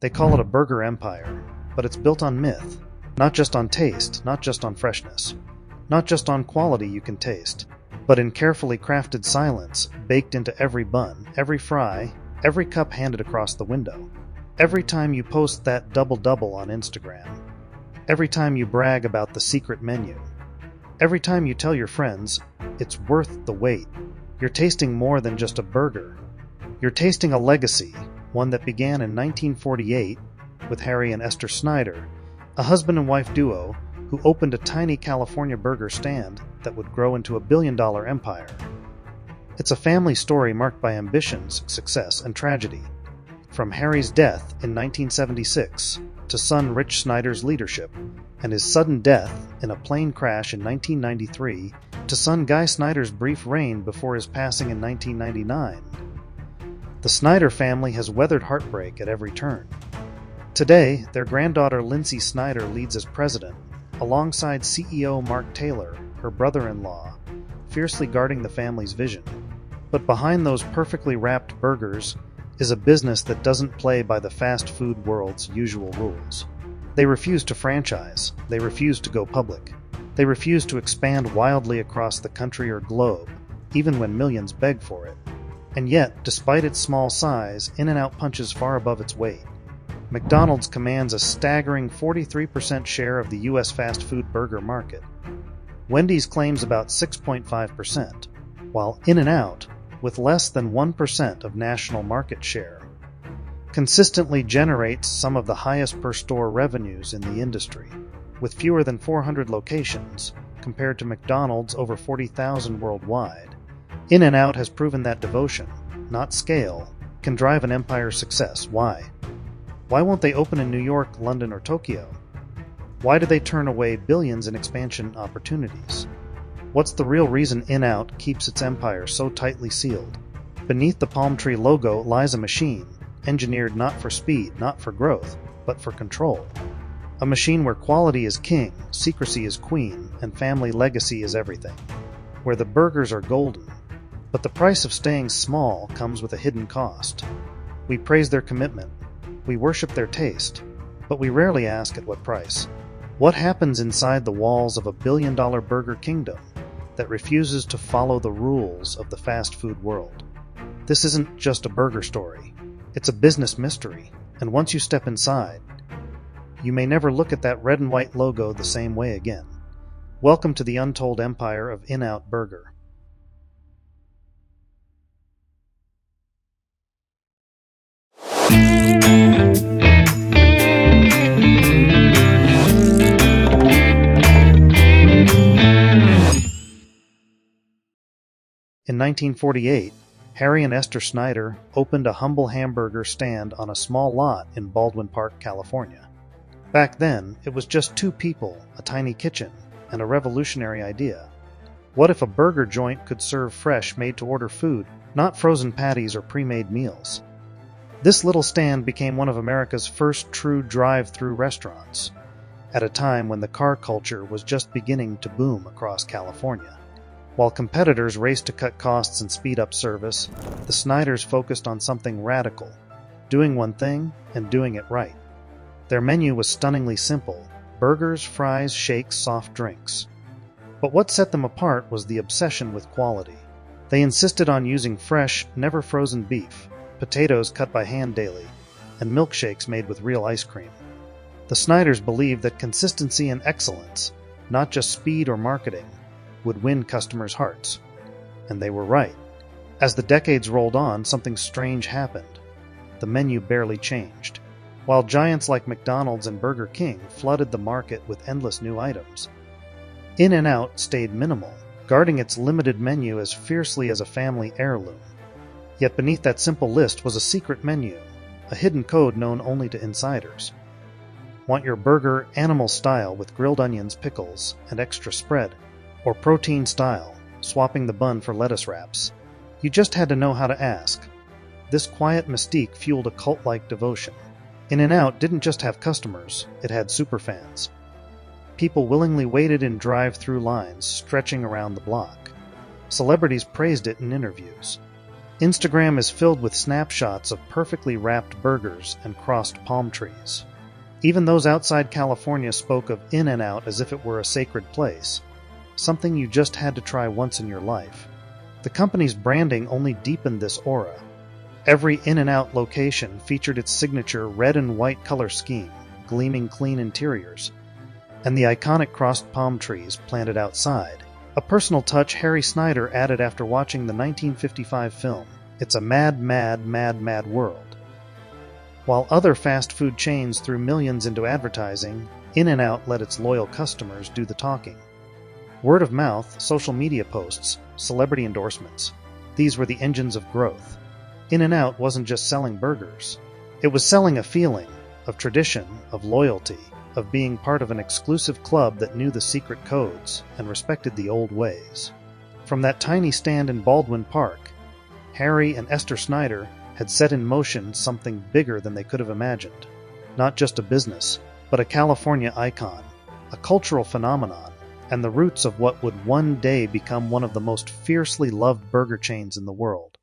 They call it a burger empire, but it's built on myth, not just on taste, not just on freshness, not just on quality you can taste, but in carefully crafted silence baked into every bun, every fry, every cup handed across the window. Every time you post that double-double on Instagram, every time you brag about the secret menu, every time you tell your friends it's worth the wait, you're tasting more than just a burger. You're tasting a legacy, one that began in 1948 with Harry and Esther Snyder, a husband and wife duo who opened a tiny California burger stand that would grow into a billion-dollar empire. It's a family story marked by ambitions, success, and tragedy. From Harry's death in 1976 to son Rich Snyder's leadership and his sudden death in a plane crash in 1993 to son Guy Snyder's brief reign before his passing in 1999. The Snyder family has weathered heartbreak at every turn. Today, their granddaughter Lindsay Snyder leads as president, alongside CEO Mark Taylor, her brother-in-law, fiercely guarding the family's vision. But behind those perfectly wrapped burgers is a business that doesn't play by the fast food world's usual rules. They refuse to franchise. They refuse to go public. They refuse to expand wildly across the country or globe, even when millions beg for it. And yet, despite its small size, In-N-Out punches far above its weight. McDonald's commands a staggering 43% share of the U.S. fast food burger market. Wendy's claims about 6.5%, while In-N-Out, with less than 1% of national market share, consistently generates some of the highest per-store revenues in the industry, with fewer than 400 locations, compared to McDonald's over 40,000 worldwide. In-N-Out has proven that devotion, not scale, can drive an empire's success. Why? Why won't they open in New York, London, or Tokyo? Why do they turn away billions in expansion opportunities? What's the real reason In-Out keeps its empire so tightly sealed? Beneath the palm tree logo lies a machine, engineered not for speed, not for growth, but for control. A machine where quality is king, secrecy is queen, and family legacy is everything. Where the burgers are golden, but the price of staying small comes with a hidden cost. We praise their commitment, we worship their taste, but we rarely ask at what price. What happens inside the walls of a billion-dollar burger kingdom that refuses to follow the rules of the fast food world? This isn't just a burger story. It's a business mystery, and once you step inside, you may never look at that red and white logo the same way again. Welcome to the untold empire of In-Out Burger. In 1948, Harry and Esther Snyder opened a humble hamburger stand on a small lot in Baldwin Park, California. Back then, it was just two people, a tiny kitchen, and a revolutionary idea. What if a burger joint could serve fresh, made-to-order food, not frozen patties or pre-made meals? This little stand became one of America's first true drive-through restaurants, at a time when the car culture was just beginning to boom across California. While competitors raced to cut costs and speed up service, the Snyders focused on something radical, doing one thing and doing it right. Their menu was stunningly simple: burgers, fries, shakes, soft drinks. But what set them apart was the obsession with quality. They insisted on using fresh, never frozen beef, potatoes cut by hand daily, and milkshakes made with real ice cream. The Snyders believed that consistency and excellence, not just speed or marketing, would win customers' hearts. And they were right. As the decades rolled on, something strange happened. The menu barely changed. While giants like McDonald's and Burger King flooded the market with endless new items, In-N-Out stayed minimal, guarding its limited menu as fiercely as a family heirloom. Yet beneath that simple list was a secret menu, a hidden code known only to insiders. Want your burger animal style with grilled onions, pickles, and extra spread? Or protein style, swapping the bun for lettuce wraps? You just had to know how to ask. This quiet mystique fueled a cult-like devotion. In-N-Out didn't just have customers, it had superfans. People willingly waited in drive-through lines, stretching around the block. Celebrities praised it in interviews. Instagram is filled with snapshots of perfectly wrapped burgers and crossed palm trees. Even those outside California spoke of In-N-Out as if it were a sacred place, something you just had to try once in your life. The company's branding only deepened this aura. Every In-N-Out location featured its signature red and white color scheme, gleaming clean interiors, and the iconic crossed palm trees planted outside. A personal touch Harry Snyder added after watching the 1955 film, "It's a mad, mad, mad, mad world." While other fast food chains threw millions into advertising, In-N-Out let its loyal customers do the talking. Word of mouth, social media posts, celebrity endorsements. These were the engines of growth. In-N-Out wasn't just selling burgers. It was selling a feeling of tradition, of loyalty, of being part of an exclusive club that knew the secret codes and respected the old ways. From that tiny stand in Baldwin Park, Harry and Esther Snyder had set in motion something bigger than they could have imagined. Not just a business, but a California icon, a cultural phenomenon, and the roots of what would one day become one of the most fiercely loved burger chains in the world.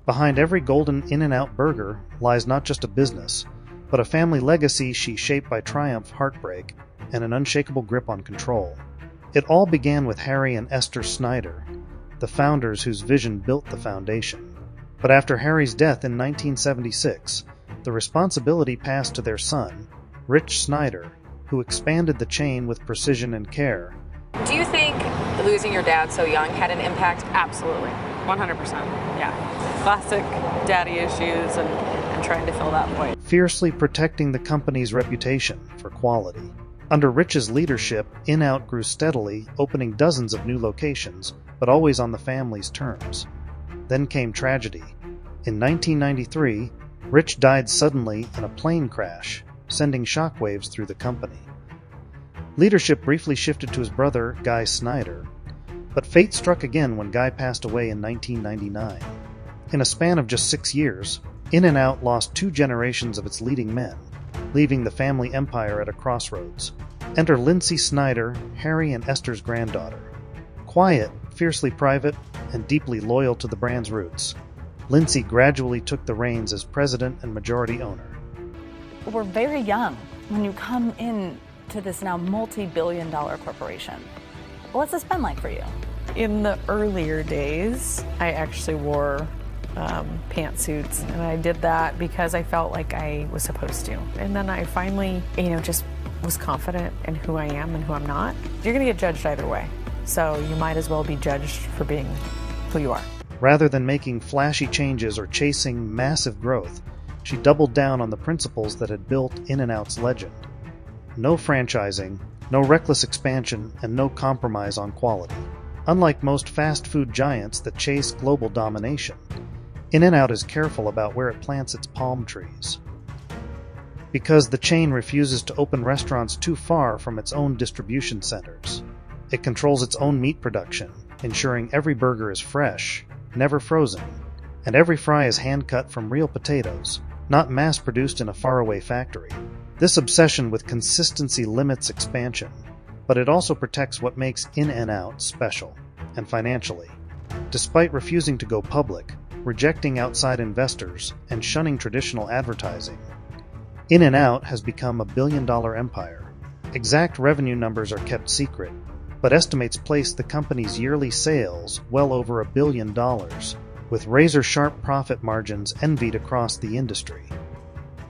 Behind every golden In-N-Out burger lies not just a business, but a family legacy shaped by triumph, heartbreak, and an unshakable grip on control. It all began with Harry and Esther Snyder, the founders whose vision built the foundation. But after Harry's death in 1976, the responsibility passed to their son, Rich Snyder, who expanded the chain with precision and care. Do you think losing your dad so young had an impact? Absolutely. 100%. Yeah. Classic daddy issues and trying to fill that void. Fiercely protecting the company's reputation for quality. Under Rich's leadership, In-Out grew steadily, opening dozens of new locations, but always on the family's terms. Then came tragedy. In 1993, Rich died suddenly in a plane crash, sending shockwaves through the company. Leadership briefly shifted to his brother, Guy Snyder, but fate struck again when Guy passed away in 1999. In a span of just 6 years, In-N-Out lost 2 generations of its leading men, leaving the family empire at a crossroads. Enter Lindsay Snyder, Harry and Esther's granddaughter. Quiet, fiercely private, and deeply loyal to the brand's roots, Lindsay gradually took the reins as president and majority owner. We're very young when you come in to this now multi-billion-dollar corporation. What's this been like for you? In the earlier days, I actually wore pantsuits, and I did that because I felt like I was supposed to. And then I finally, just was confident in who I am and who I'm not. You're gonna get judged either way, so you might as well be judged for being who you are. Rather than making flashy changes or chasing massive growth, she doubled down on the principles that had built In-N-Out's legend. No franchising, no reckless expansion, and no compromise on quality. Unlike most fast food giants that chase global domination, In-N-Out is careful about where it plants its palm trees. Because the chain refuses to open restaurants too far from its own distribution centers. It controls its own meat production, ensuring every burger is fresh, never frozen, and every fry is hand-cut from real potatoes, not mass-produced in a faraway factory. This obsession with consistency limits expansion, but it also protects what makes In-N-Out special, and financially. Despite refusing to go public, rejecting outside investors, and shunning traditional advertising, In-N-Out has become a billion-dollar empire. Exact revenue numbers are kept secret, but estimates place the company's yearly sales well over $1 billion, with razor-sharp profit margins envied across the industry.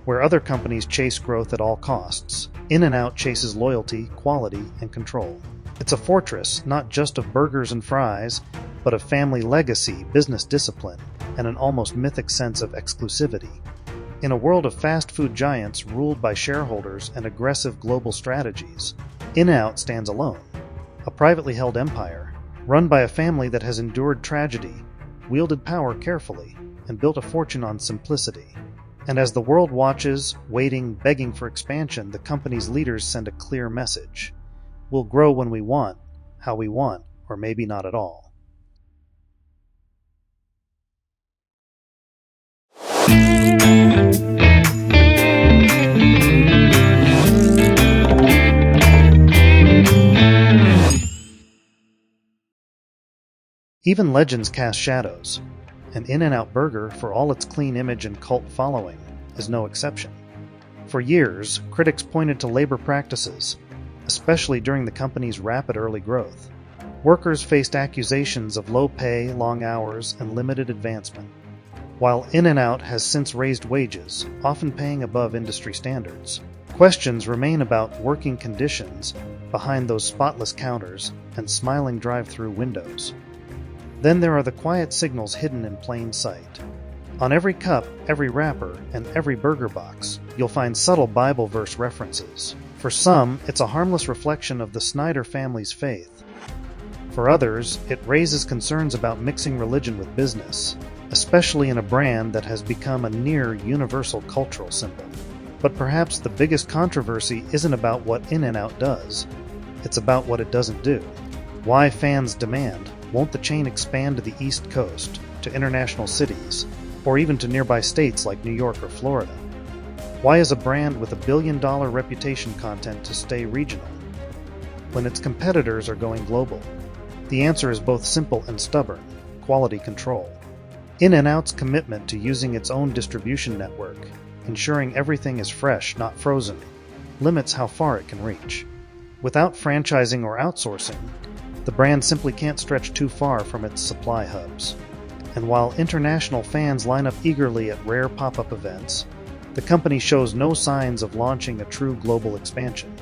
Where other companies chase growth at all costs, In-N-Out chases loyalty, quality, and control. It's a fortress not just of burgers and fries, but of family legacy, business discipline, and an almost mythic sense of exclusivity. In a world of fast food giants ruled by shareholders and aggressive global strategies, In-N-Out stands alone, a privately held empire, run by a family that has endured tragedy, wielded power carefully, and built a fortune on simplicity. And as the world watches, waiting, begging for expansion, the company's leaders send a clear message. We'll grow when we want, how we want, or maybe not at all. Even legends cast shadows. An In-N-Out burger, for all its clean image and cult following, is no exception. For years, critics pointed to labor practices, especially during the company's rapid early growth. Workers faced accusations of low pay, long hours, and limited advancement. While In-N-Out has since raised wages, often paying above industry standards, questions remain about working conditions behind those spotless counters and smiling drive-through windows. Then there are the quiet signals hidden in plain sight. On every cup, every wrapper, and every burger box, you'll find subtle Bible verse references. For some, it's a harmless reflection of the Snyder family's faith. For others, it raises concerns about mixing religion with business, especially in a brand that has become a near universal cultural symbol. But perhaps the biggest controversy isn't about what In-N-Out does, it's about what it doesn't do. Why fans demand, won't the chain expand to the East Coast, to international cities, or even to nearby states like New York or Florida? Why is a brand with $1 billion reputation content to stay regional when its competitors are going global? The answer is both simple and stubborn: quality control. In-N-Out's commitment to using its own distribution network, ensuring everything is fresh, not frozen, limits how far it can reach. Without franchising or outsourcing, the brand simply can't stretch too far from its supply hubs. And while international fans line up eagerly at rare pop-up events, the company shows no signs of launching a true global expansion.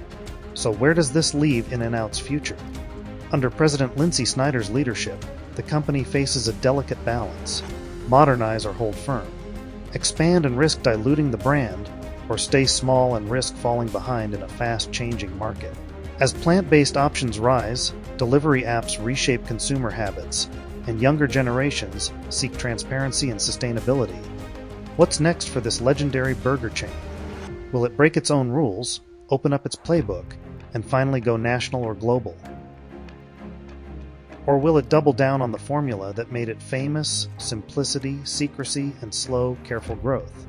So where does this leave In-N-Out's future? Under President Lindsay Snyder's leadership, the company faces a delicate balance: modernize or hold firm, expand and risk diluting the brand, or stay small and risk falling behind in a fast-changing market. As plant-based options rise, delivery apps reshape consumer habits, and younger generations seek transparency and sustainability, what's next for this legendary burger chain? Will it break its own rules, open up its playbook, and finally go national or global? Or will it double down on the formula that made it famous: simplicity, secrecy, and slow, careful growth?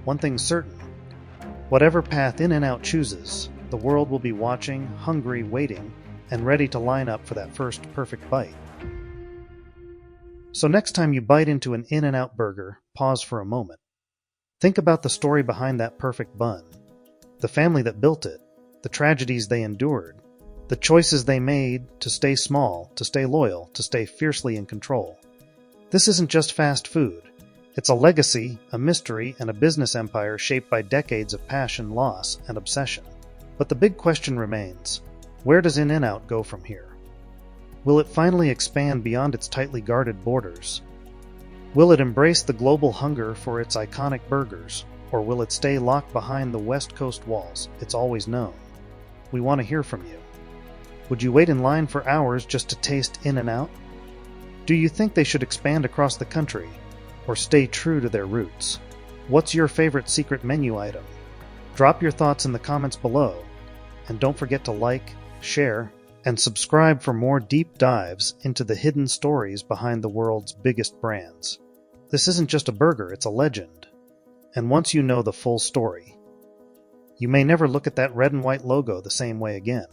One thing's certain: whatever path In-N-Out chooses, the world will be watching, hungry, waiting, and ready to line up for that first perfect bite. So next time you bite into an In-N-Out burger, pause for a moment. Think about the story behind that perfect bun, the family that built it, the tragedies they endured, the choices they made to stay small, to stay loyal, to stay fiercely in control. This isn't just fast food. It's a legacy, a mystery, and a business empire shaped by decades of passion, loss, and obsession. But the big question remains: where does In-N-Out go from here? Will it finally expand beyond its tightly guarded borders? Will it embrace the global hunger for its iconic burgers, or will it stay locked behind the West Coast walls it's always known? We want to hear from you. Would you wait in line for hours just to taste In-N-Out? Do you think they should expand across the country, or stay true to their roots? What's your favorite secret menu item? Drop your thoughts in the comments below, and don't forget to like, share, and subscribe for more deep dives into the hidden stories behind the world's biggest brands. This isn't just a burger, it's a legend. And once you know the full story, you may never look at that red and white logo the same way again.